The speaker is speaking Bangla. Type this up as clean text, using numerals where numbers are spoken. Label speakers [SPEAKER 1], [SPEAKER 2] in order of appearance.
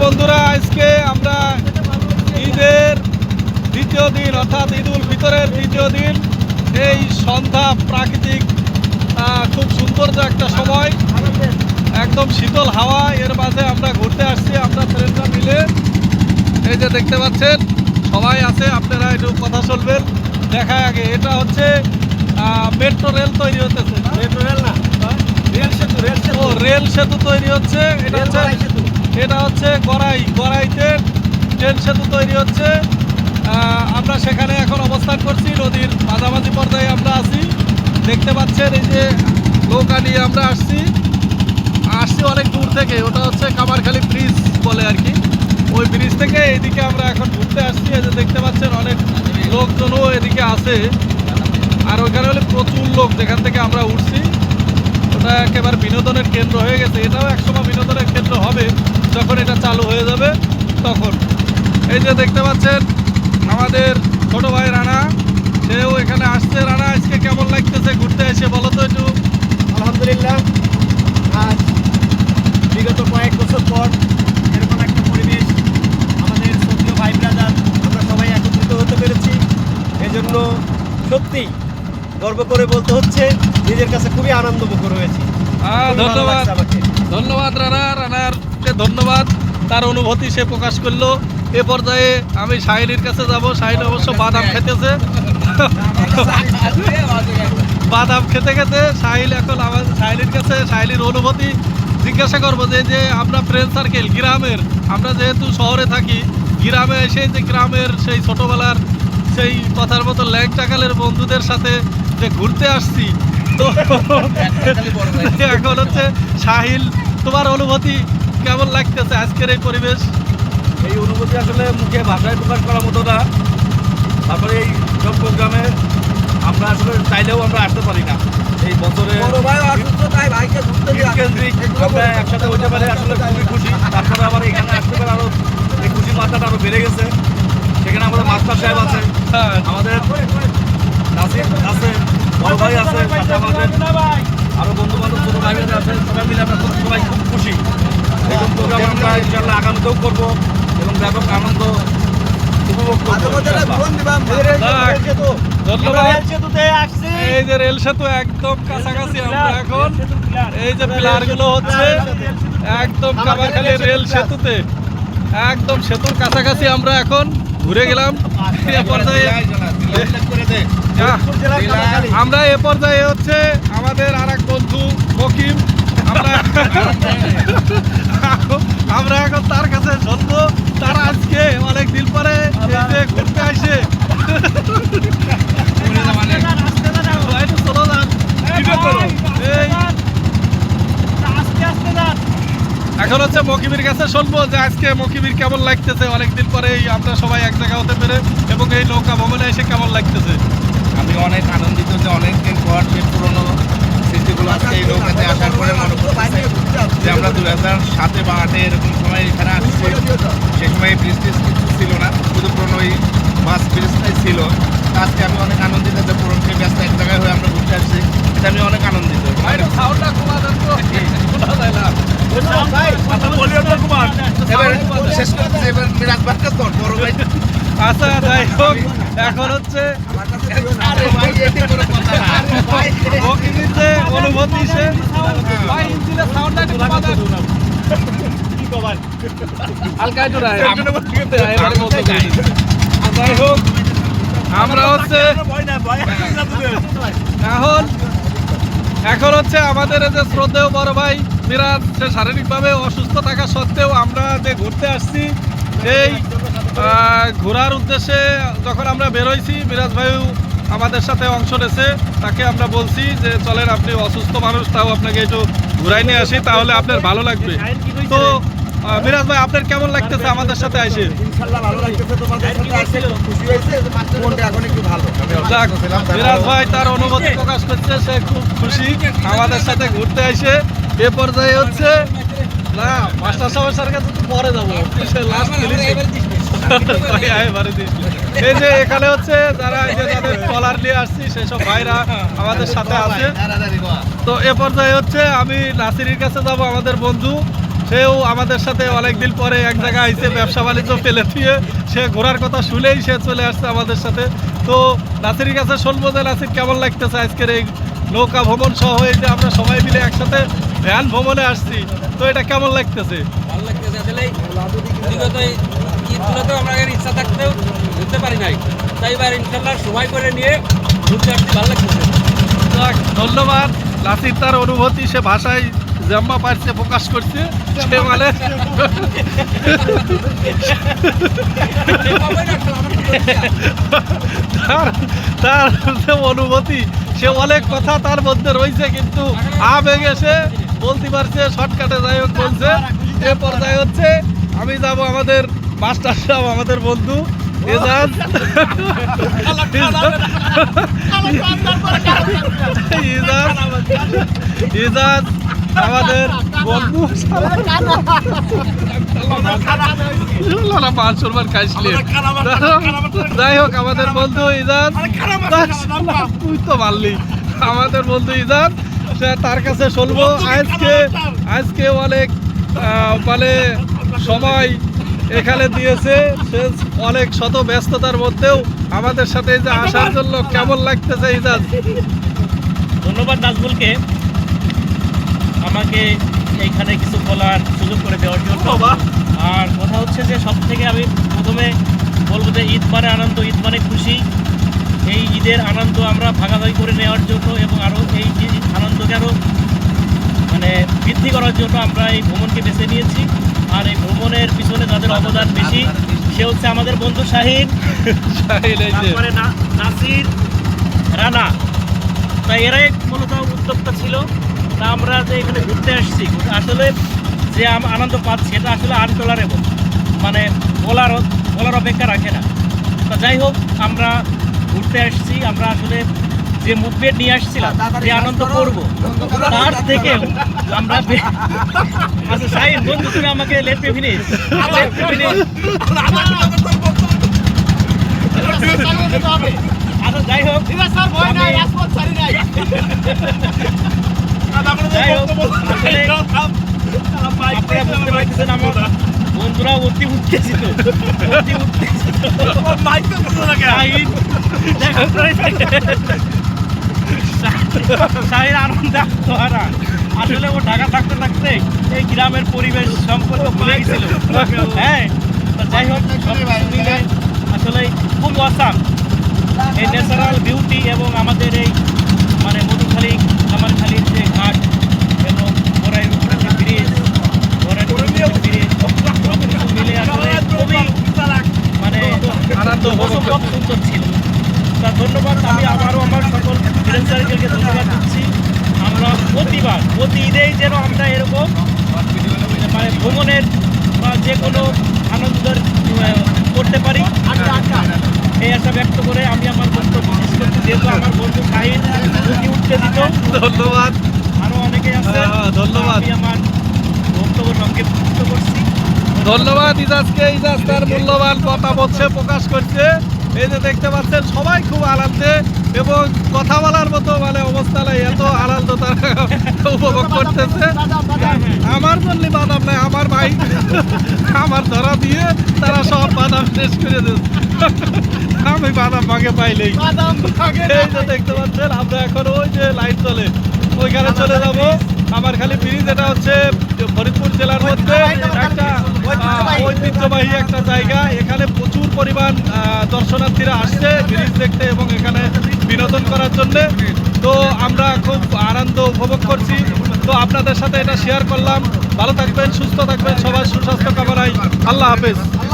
[SPEAKER 1] বন্ধুরা, আজকে আমরা ঈদের দ্বিতীয় দিন অর্থাৎ ঈদ উল ফিতরের দ্বিতীয় দিন। এই সন্ধ্যা প্রাকৃতিক খুব সৌন্দর্য একটা সময়, একদম শীতল হাওয়া, এর মাঝে আমরা ঘুরতে আসছি। আমরা ফ্রেন্ডরা মিলে, এই যে দেখতে পাচ্ছেন সবাই আছে, আপনারা একটু কথা শুনবেন। দেখায় আগে, এটা হচ্ছে মেট্রো রেল তৈরি হতেছে।
[SPEAKER 2] মেট্রো রেল না, রেল সেতু।
[SPEAKER 1] ও, রেল সেতু তৈরি হচ্ছে। এটা হচ্ছে গড়াইতে ট্রেন সেতু তৈরি হচ্ছে। আমরা সেখানে এখন অবস্থান করছি, নদীর মাঝামাঝি পর্যায়ে আমরা আছি। দেখতে পাচ্ছেন এই যে নৌকা নিয়ে আমরা আসছি অনেক দূর থেকে। ওটা হচ্ছে কামারখালী ব্রিজ বলে আর কি। ওই ব্রিজ থেকে এইদিকে আমরা এখন ঘুরতে আসছি। এই যে দেখতে পাচ্ছেন অনেক লোকজনও এদিকে আছে। আর ওইখানে হলে প্রচুর লোক, যেখান থেকে আমরা উঠছি ওটা একেবারে বিনোদনের কেন্দ্র হয়ে গেছে। এটাও একসময় বিনোদনের কেন্দ্র হবে যখন এটা চালু হয়ে যাবে তখন। এই যে দেখতে পাচ্ছেন আমাদের ছোট ভাই রানা, সেও এখানে আসছে। রানা, আজকে কেমন লাগতেছে ঘুরতে এসে, বলো তো একটু।
[SPEAKER 2] আলহামদুলিল্লাহ, আজ বিগত কয়েক বছর পর এরকম একটা পরিবেশ, আমাদের শ্রদ্ধেয় ভাই ব্রাদার আমরা সবাই একত্রিত হতে পেরেছি। এজন্য সত্যি গর্ব করে বলতে হচ্ছে নিজের কাছে খুবই আনন্দমুখর হয়েছি।
[SPEAKER 1] ধন্যবাদ রানারকে ধন্যবাদ। তার অনুভূতি সে প্রকাশ করলো। এ পর্যায়ে আমি শাহিনীর কাছে যাব। শাহিন অবশ্য বাদাম খেতেছে। বাদাম খেতে খেতে শাহিল এখন শাহিনীর কাছে শাহিনীর অনুভূতি জিজ্ঞাসা করবো যে আমরা ফ্রেন্ড সার্কেল গ্রামের, আমরা যেহেতু শহরে থাকি, গ্রামে এসে যে গ্রামের সেই ছোটবেলার সেই কথার মতো ল্যাংটাকালের বন্ধুদের সাথে যে ঘুরতে আসছি, তো এখন হচ্ছে শাহিল, তোমার অনুভূতি কেমন লাগতেছে আজকের এই পরিবেশ?
[SPEAKER 2] এই অনুভূতি আসলে মুখে ভাষায় প্রকাশ করার মতো না। তারপরে এই সব প্রোগ্রামে আমরা আসলে চাইলেও আমরা আসতে পারি না। এই বছরে আমরা একসাথে হতে পারে আসলে খুবই খুশি। তারপরে আবার এখানে আসতে পারে আরো এই খুশি মাত্রাটা আরো বেড়ে গেছে। সেখানে আমাদের মাস্টার সাহেব আছে, আমাদের নাসির আছে, বড় ভাই আছে, আমাদের আরো বন্ধু বান্ধব ছোট ভাই আছে। সবাই মিলে আমরা সবাই খুব খুশি। এরকম প্রোগ্রাম আমরা ইনশাআল্লাহ আগামীতেও করবো এবং ব্যাপক আনন্দ উপভোগ করবো।
[SPEAKER 1] এই যে রেল সেতু একদম কাছাকাছি আমরা এখন। এই যে পিলার গুলো হচ্ছে একদম কামারখালী রেল সেতুতে, একদম সেতুর কাছাকাছি আমরা এখন ঘুরে গেলাম। আমরা এ পর্যায়ে হচ্ছে আমাদের আর এক বন্ধু মকিম, আমরা এখন তার কাছে শুনবো তারা আজকে অনেক দিন পরে ঘুরতে আসে। এখন হচ্ছে মকিমের কাছে শুনবো যে আজকে মকিমের কেমন লাগতেছে অনেকদিন পরে আমরা সবাই এক জায়গা হতে পেরে, এবং এই নৌকা ভ্রমণে এসে কেমন লাগতেছে।
[SPEAKER 3] আমি অনেক আনন্দিত যে অনেকদিন পর যে পুরোনো স্মৃতিগুলো আজকে এই নৌকাতে আসার পরে মনে করতেছে যে আমরা 2007 বা 2008 এরকম সময় এখানে আসছি। সেই সময় ব্রিজ টিজ কিছু ছিল না, শুধু পুরোনো ওই বাস ব্রিজটাই ছিল। আজকে আমি অনেক আনন্দিত যে পুরোনো সেই ব্যস্ত এক জায়গায় হয়ে আমরা ঘুরতে আসছি, এটা আমি অনেক আনন্দিত।
[SPEAKER 1] আচ্ছা, যাই হোক, এখন হচ্ছে অনুভূতি সে যাই হোক, আমরা হচ্ছে এখন হচ্ছে আমাদের যে শ্রদ্ধেয় বড় ভাই মিরাজ, সে শারীরিকভাবে অসুস্থ থাকা সত্ত্বেও আমরা যে ঘুরতে আসছি, এই ঘোরার উদ্দেশ্যে যখন আমরা বেরোইছি, মিরাজ ভাইও আমাদের সাথে অংশ নিয়েছে। তাকে আমরা বলছি যে চলেন, আপনি অসুস্থ মানুষ, তাও আপনাকে একটু ঘুরাই নিয়ে আসি, তাহলে আপনার ভালো লাগবে। তো মিরাজ ভাই, আপনার কেমন লাগতেছে আমাদের সাথে আসে? মিরাজ ভাই তার অনুভূতি প্রকাশ করছে, সে খুব খুশি আমাদের সাথে ঘুরতে আসে। এ পর্যায়ে হচ্ছে না, মাস্টার সাহেবের কাছে পরে যাবো, লাস্ট এই যে এখানে হচ্ছে যারা যাদের ট্রলার নিয়ে আসছি সেসব ভাইরা আমাদের সাথে আছে। তো এ পর্যায়ে হচ্ছে আমি নাসিরের কাছে যাব, আমাদের বন্ধু। সেও আমাদের সাথে অনেকদিন পরে এক জায়গায় আইসে, ব্যবসা বাণিজ্য ফেলে দিয়ে সে ঘোরার কথা শুনেই সে চলে আসছে আমাদের সাথে। তো নাসিরের কাছে শুনবো যে নাসির কেমন লাগতেছে আজকের এই নৌকা ভ্রমণ সহ, এই যে আমরা সবাই মিলে একসাথে ভ্যান ভ্রমণে আসছি, তো এটা কেমন লাগতেছে?
[SPEAKER 4] ভালো লাগতেছে আসলে। বিগত ঈদগুলোতেও আমরা ইচ্ছা থাকতেও ঘুরতে পারি নাই, তাই এবার ইনশাল্লাহ সময় করে নিয়ে ঘুরতে আসতে ভালো লাগতেছে।
[SPEAKER 1] যাক, ধন্যবাদ। নাসির তার অনুভূতি সে ভাষায় জাম্মা পারছে, প্রকাশ করছে। সে মানে তার যে অনুভূতি, সে অনেক কথা তার মধ্যে রয়েছে, কিন্তু আবেগে সে বলতে পারছে, শর্টকাটে যাই হোক বলছে। এ পর্যায়ে হচ্ছে আমি যাব আমাদের মাস্টার সাহেব, আমাদের বন্ধু এজাজ। এজাজ আমাদের বন্ধু, 500 বার খাইছিলেন। যাই হোক, আমাদের বন্ধু ইজাজ, তুই তো মারলি। আমাদের বন্ধু ইজাজ, সে তার কাছে শুনবো আজকে অনেক মানে সময় এখানে দিয়েছে, সে অনেক শত ব্যস্ততার মধ্যেও আমাদের সাথে যে আসার জন্য কেমন লাগতেছে ইজাজ?
[SPEAKER 5] ধন্যবাদ নাজমুলকে আমাকে এইখানে কিছু বলার সুযোগ করে দেওয়ার জন্য। আর কথা হচ্ছে যে সব থেকে আমি প্রথমে বলবো যে ঈদ মানে আনন্দ, ঈদ মানে খুশি। এই ঈদের আনন্দ আমরা ভাগাভাগি করে নেওয়ার জন্য এবং আরও এই আনন্দকে আরও মানে বৃদ্ধি করার জন্য আমরা এই ভ্রমণকে বেছে নিয়েছি। আর এই ভ্রমণের পিছনে যাদের অবদান বেশি সে হচ্ছে আমাদের বন্ধু শাহিন, তারপরে নাসির, রানা। তাই এরাই মূলত উদ্যোক্তা ছিল। তা আমরা যে এখানে ঘুরতে আসছি, আসলে যে আনন্দ পাচ্ছি এটা আসলে আনটলারেবল, মানে বলার অপেক্ষা রাখে না। তা যাই হোক, আমরা ঘুরতে আসছি, আমরা আসলে যে মুভমেন্ট নিয়ে আসছিলাম, যে আনন্দ করবো, তার থেকেও আমরা আচ্ছা শাহিন বন্ধু, তুমি আমাকে লেট পে ফিনিশ। আচ্ছা যাই হোক, আপনারা বুঝতে পারতেছেন আমার বন্ধুরা অতি উত্তেজিত, শাহিন আনন্দ আত্মহারা। আসলে ও ঢাকা থাকতে থাকতে এই গ্রামের পরিবেশ সম্পর্কে ভুলে গেছিল। হ্যাঁ, যাই হোক, সব মিলে আসলে খুব অসাম এই ন্যাচারাল বিউটি এবং আমাদের এই মানে মধুখালী, কামারখালীর যে ঘাট এবং বড়াইয়ের উপরে যে ব্রিজ, ব্রিজ সব কিছু মিলে আসলে খুবই মানে আনন্দ খুব সুন্দর ছিল। তা ধন্যবাদ। আমি আবারও আমার সকল ফ্রেন্ড সার্কেলকে ধন্যবাদ দিচ্ছি। আমরা প্রতি ঈদেই যেন আমরা এরকম মানে ভ্রমণের বা যে কোনো আনন্দ করতে পারি, এই আশা ব্যক্ত করে আমি আমার বক্তব্য শেষ করছি। যেহেতু আমার বন্ধু শাহিন উঠতে দিত,
[SPEAKER 1] ধন্যবাদ।
[SPEAKER 5] আরো অনেকে আছে,
[SPEAKER 1] ধন্যবাদ।
[SPEAKER 5] আমি আমার বক্তব্য সংক্ষিপ্ত করছি।
[SPEAKER 1] ধন্যবাদ ইজাজকে। ইজাজ তার মূল্যবান কথা বলছে, প্রকাশ করছে। এই যে দেখতে পাচ্ছেন সবাই খুব আনন্দে এবং কথা বলার মতো মানে অবস্থা নাই, এত আনন্দ তারা উপভোগ করতেছে। আমার জন্য বাদাম নাই, আমার ভাই আমার ধরা দিয়ে তারা সব বাদাম শেষ করে দিচ্ছে। আমি বাদাম ভাগে পাইলেই। এই যে দেখতে পাচ্ছেন, আমরা এখন ওই যে লাইট চলে ওইখানে চলে যাব। আমার খালি ব্রিজ, এটা হচ্ছে ফরিদপুর জেলার মধ্যে একটা ঐতিহ্যবাহী একটা জায়গা। এখানে প্রচুর পরিমাণ দর্শনার্থীরা আসছে ব্রিজ দেখতে এবং এখানে বিনোদন করার জন্য। তো আমরা খুব আনন্দ উপভোগ করছি। তো আপনাদের সাথে এটা শেয়ার করলাম। ভালো থাকবেন, সুস্থ থাকবেন, সবার সুস্বাস্থ্য কামনায়। আল্লাহ হাফেজ।